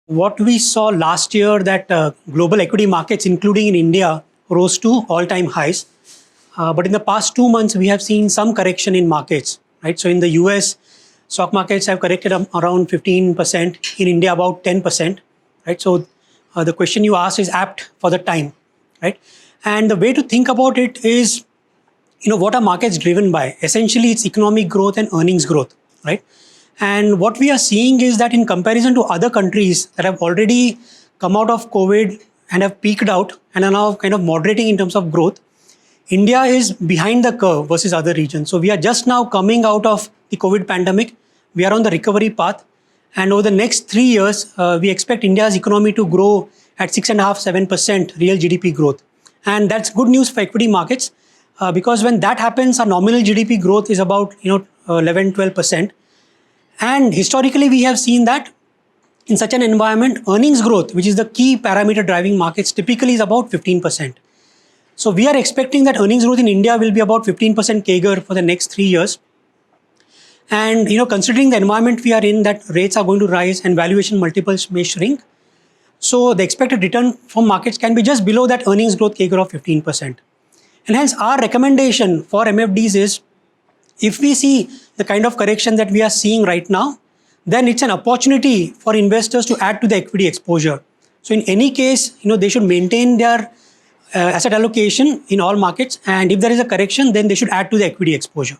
What we saw last year that global equity markets, including in India, rose to all-time highs. But in the past 2 months, we have seen some correction in markets, right? So in the US, stock markets have corrected around 15%. In India, about 10%, right? So the question you asked is apt for the time, right? And the way to think about it is, what are markets driven by? Essentially, it's economic growth and earnings growth, right? And what we are seeing is that in comparison to other countries that have already come out of COVID and have peaked out and are now kind of moderating in terms of growth, India is behind the curve versus other regions. So we are just now coming out of the COVID pandemic. We are on the recovery path. And over the next 3 years, we expect India's economy to grow at 6.5-7% real GDP growth. And that's good news for equity markets because when that happens, our nominal GDP growth is about 11-12%. And historically, we have seen that in such an environment, earnings growth, which is the key parameter driving markets, typically is about 15%. So we are expecting that earnings growth in India will be about 15% CAGR for the next 3 years. And considering the environment we are in, that rates are going to rise and valuation multiples may shrink. So the expected return from markets can be just below that earnings growth CAGR of 15%. And hence our recommendation for MFDs is, if we see the kind of correction that we are seeing right now, then it's an opportunity for investors to add to the equity exposure. So in any case, they should maintain their asset allocation in all markets. And if there is a correction, then they should add to the equity exposure.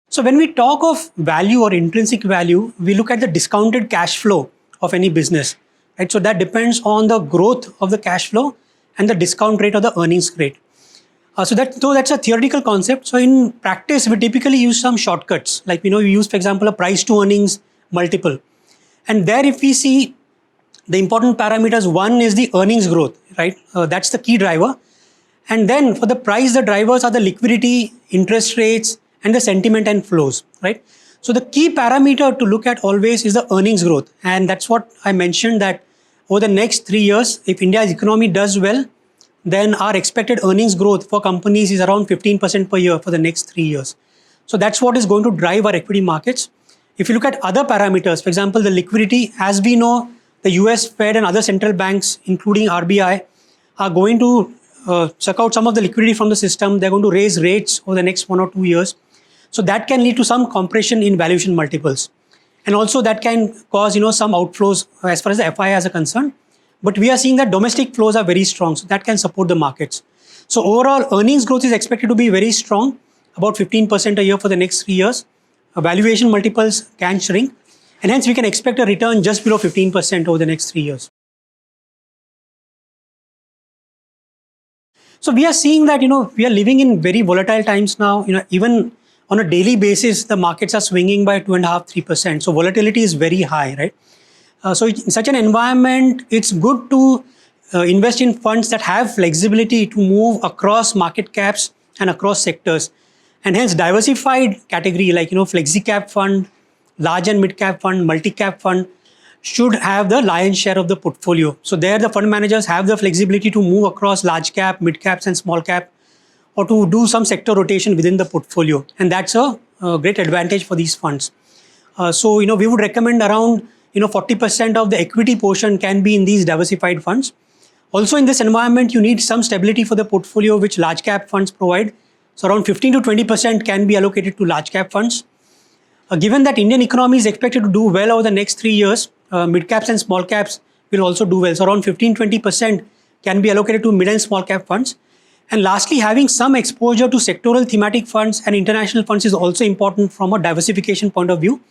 So when we talk of value or intrinsic value, we look at the discounted cash flow of any business, right? So that depends on the growth of the cash flow and the discount rate or the earnings rate. So that's a theoretical concept. So in practice, we typically use some shortcuts. Like, we use, for example, a price to earnings multiple. And there, if we see the important parameters, one is the earnings growth, right? That's the key driver. And then for the price, the drivers are the liquidity, interest rates, and the sentiment and flows, right? So the key parameter to look at always is the earnings growth. And that's what I mentioned, that over the next 3 years, if India's economy does well, then our expected earnings growth for companies is around 15% per year for the next 3 years. So that's what is going to drive our equity markets. If you look at other parameters, for example, the liquidity, as we know, the US Fed and other central banks, including RBI, are going to suck out some of the liquidity from the system. They're going to raise rates over the next 1 or 2 years. So that can lead to some compression in valuation multiples. And also that can cause, some outflows as far as the FIIs are concerned. But we are seeing that domestic flows are very strong, so that can support the markets. So overall, earnings growth is expected to be very strong, about 15% a year for the next 3 years. Valuation multiples can shrink, and hence we can expect a return just below 15% over the next 3 years. So we are seeing that, we are living in very volatile times now. Even on a daily basis, the markets are swinging by 2.5-3%. So volatility is very high, right? So in such an environment, it's good to invest in funds that have flexibility to move across market caps and across sectors. And hence diversified category like, flexi cap fund, large and mid cap fund, multi cap fund should have the lion's share of the portfolio. So there the fund managers have the flexibility to move across large cap, mid caps and small cap, or to do some sector rotation within the portfolio. And that's a great advantage for these funds. So, we would recommend around 40% of the equity portion can be in these diversified funds. Also in this environment, you need some stability for the portfolio, which large cap funds provide. So around 15 to 20% can be allocated to large cap funds. Given that Indian economy is expected to do well over the next 3 years, mid caps and small caps will also do well. So around 15-20% can be allocated to mid and small cap funds. And lastly, having some exposure to sectoral thematic funds and international funds is also important from a diversification point of view.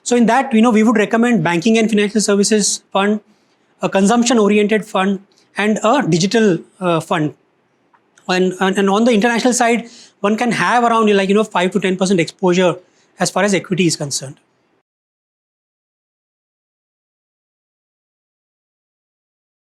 So in that, we would recommend banking and financial services fund, a consumption-oriented fund, and a digital fund. And on the international side, one can have around 5 to 10% exposure as far as equity is concerned.